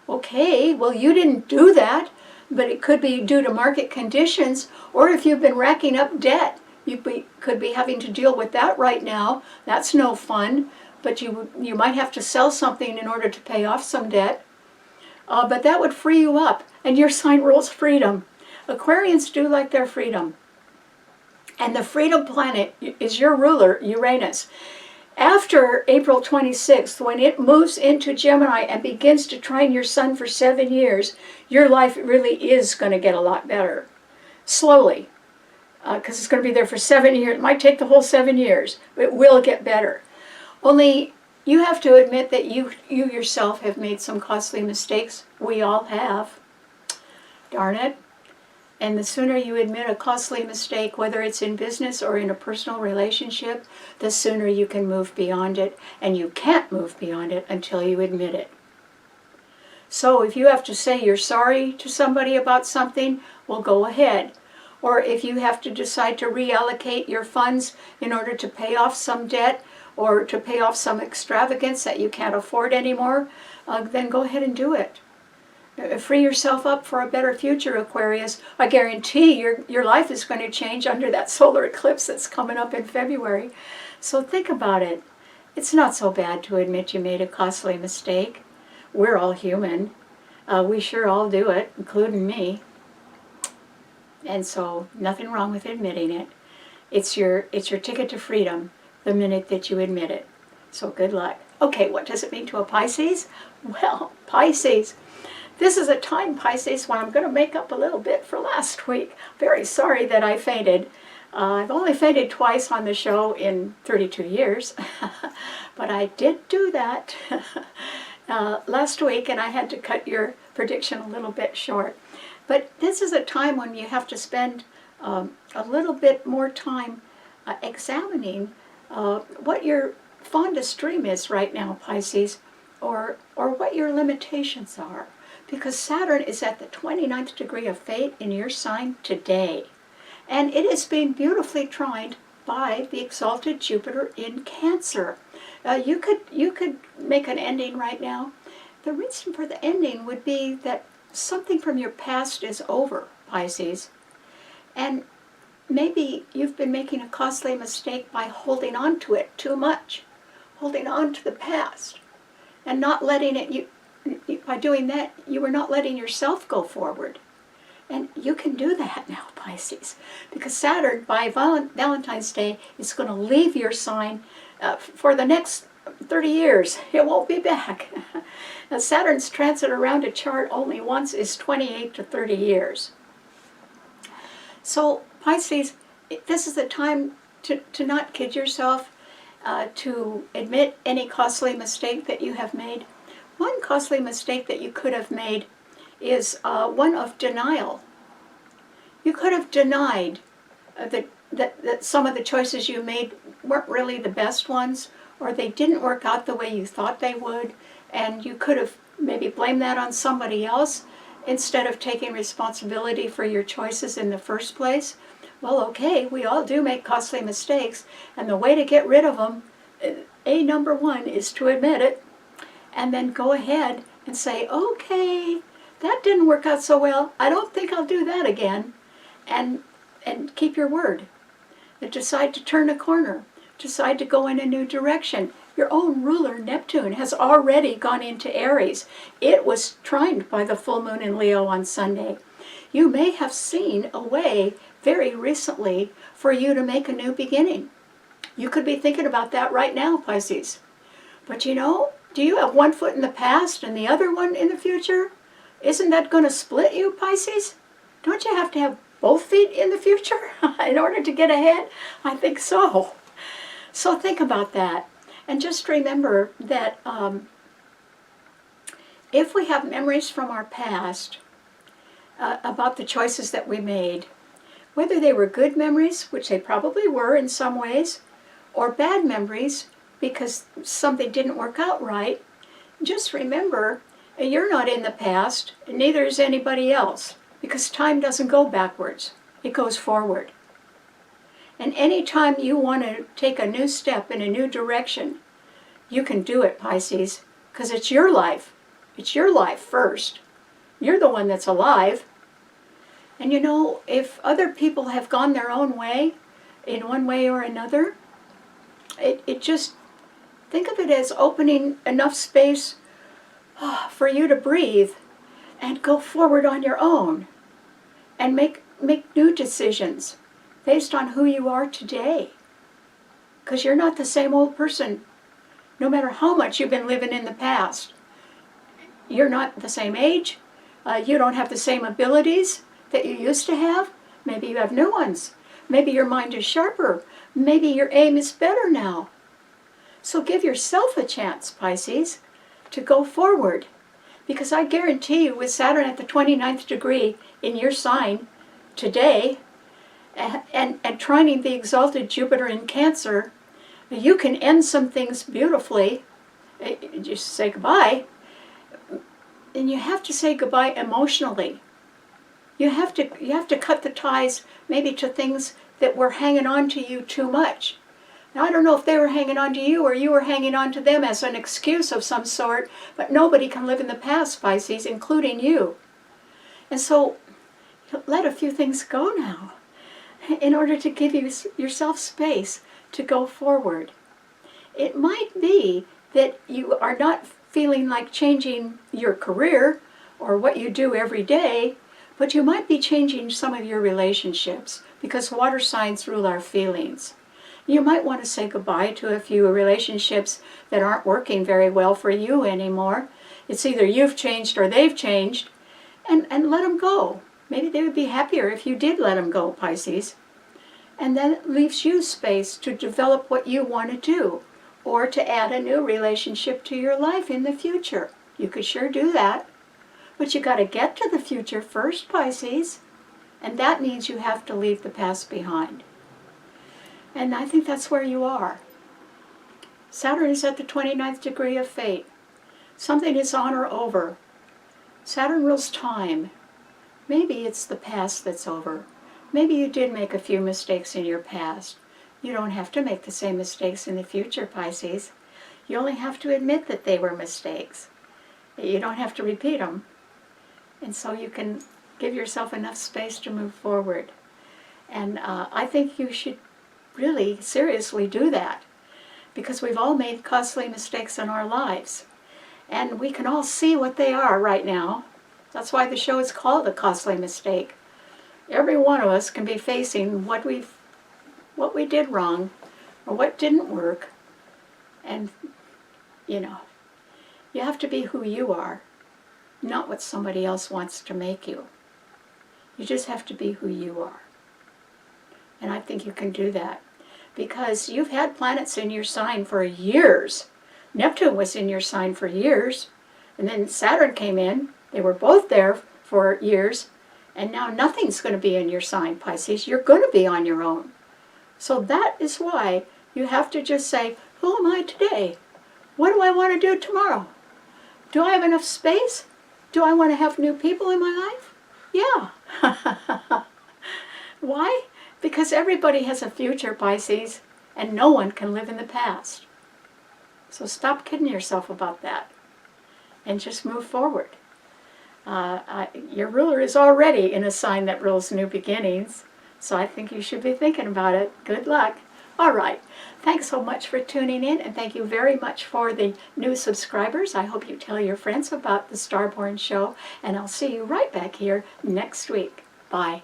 Okay, well, you didn't do that, but it could be due to market conditions, or if you've been racking up debt, you could be having to deal with that right now. That's no fun, but you might have to sell something in order to pay off some debt. But that would free you up, and your sign rules freedom. Aquarians do like their freedom. And the freedom planet is your ruler, Uranus. After April 26th, when it moves into Gemini and begins to trine your sun for 7 years, your life really is going to get a lot better. Slowly. Because it's going to be there for 7 years. It might take the whole 7 years, but it will get better. Only you have to admit that you yourself have made some costly mistakes. We all have. Darn it. And the sooner you admit a costly mistake, whether it's in business or in a personal relationship, the sooner you can move beyond it. And you can't move beyond it until you admit it. So if you have to say you're sorry to somebody about something, well, go ahead. Or if you have to decide to reallocate your funds in order to pay off some debt or to pay off some extravagance that you can't afford anymore, then go ahead and do it. Free yourself up for a better future, Aquarius. I guarantee your life is going to change under that solar eclipse that's coming up in February. So think about it. It's not so bad to admit you made a costly mistake. We're all human. We sure all do it, including me. And so nothing wrong with admitting it. It's your ticket to freedom the minute that you admit it. So good luck. Okay, what does it mean to a Pisces? Well, Pisces. This is a time, Pisces, when I'm going to make up a little bit for last week. Very sorry that I fainted. I've only fainted twice on the show in 32 years, but I did do that last week, and I had to cut your prediction a little bit short. But this is a time when you have to spend a little bit more time examining what your fondest dream is right now, Pisces, or what your limitations are. Because Saturn is at the 29th degree of fate in your sign today. And it is being beautifully trined by the exalted Jupiter in Cancer. You could make an ending right now. The reason for the ending would be that something from your past is over, Pisces. And maybe you've been making a costly mistake by holding on to it too much. Holding on to the past. And not letting it... By doing that, you were not letting yourself go forward. And you can do that now, Pisces. Because Saturn, by Valentine's Day, is going to leave your sign for the next 30 years. It won't be back. Now, Saturn's transit around a chart only once is 28 to 30 years. So, Pisces, this is the time to not kid yourself, to admit any costly mistake that you have made. One costly mistake that you could have made is one of denial. You could have denied that some of the choices you made weren't really the best ones, or they didn't work out the way you thought they would, and you could have maybe blamed that on somebody else instead of taking responsibility for your choices in the first place. Well, okay, we all do make costly mistakes, and the way to get rid of them, number one, is to admit it. And then go ahead and say, okay, that didn't work out so well. I don't think I'll do that again. And keep your word. And decide to turn a corner. Decide to go in a new direction. Your own ruler, Neptune, has already gone into Aries. It was trined by the full moon in Leo on Sunday. You may have seen a way very recently for you to make a new beginning. You could be thinking about that right now, Pisces. But you know, do you have one foot in the past and the other one in the future? Isn't that going to split you, Pisces? Don't you have to have both feet in the future in order to get ahead? I think so. So think about that. And just remember that if we have memories from our past about the choices that we made, whether they were good memories, which they probably were in some ways, or bad memories because something didn't work out right, just remember you're not in the past, and neither is anybody else, because time doesn't go backwards. It goes forward. And any time you want to take a new step in a new direction, you can do it, Pisces, because it's your life. It's your life first. You're the one that's alive. And you know, if other people have gone their own way, in one way or another, it just, think of it as opening enough space for you to breathe and go forward on your own and make new decisions based on who you are today. Because you're not the same old person, no matter how much you've been living in the past. You're not the same age. You don't have the same abilities that you used to have. Maybe you have new ones. Maybe your mind is sharper. Maybe your aim is better now. So give yourself a chance, Pisces, to go forward. Because I guarantee you, with Saturn at the 29th degree in your sign today, and trining the exalted Jupiter in Cancer, you can end some things beautifully. Just say goodbye. And you have to say goodbye emotionally. You have to cut the ties maybe to things that were hanging on to you too much. Now, I don't know if they were hanging on to you or you were hanging on to them as an excuse of some sort, but nobody can live in the past, Pisces, including you. And so let a few things go now in order to give yourself space to go forward. It might be that you are not feeling like changing your career or what you do every day, but you might be changing some of your relationships, because water signs rule our feelings. You might want to say goodbye to a few relationships that aren't working very well for you anymore. It's either you've changed or they've changed, and let them go. Maybe they would be happier if you did let them go, Pisces. And then it leaves you space to develop what you want to do, or to add a new relationship to your life in the future. You could sure do that. But you got to get to the future first, Pisces. And that means you have to leave the past behind. And I think that's where you are. Saturn is at the 29th degree of fate. Something is on or over. Saturn rules time. Maybe it's the past that's over. Maybe you did make a few mistakes in your past. You don't have to make the same mistakes in the future, Pisces. You only have to admit that they were mistakes. You don't have to repeat them. And so you can give yourself enough space to move forward. And I think you should really seriously do that, because we've all made costly mistakes in our lives. And we can all see what they are right now. That's why the show is called A Costly Mistake. Every one of us can be facing what we did wrong or what didn't work. And, you know, you have to be who you are, not what somebody else wants to make you. You just have to be who you are. And I think you can do that, because you've had planets in your sign for years. Neptune was in your sign for years, and then Saturn came in. They were both there for years, and now nothing's going to be in your sign, Pisces. You're going to be on your own. So that is why you have to just say, who am I today? What do I want to do tomorrow? Do I have enough space? Do I want to have new people in my life? Yeah. Why? Because everybody has a future, Pisces, and no one can live in the past. So stop kidding yourself about that and just move forward. Your ruler is already in a sign that rules new beginnings, so I think you should be thinking about it. Good luck. All right. Thanks so much for tuning in, and thank you very much for the new subscribers. I hope you tell your friends about the STARBORN show, and I'll see you right back here next week. Bye.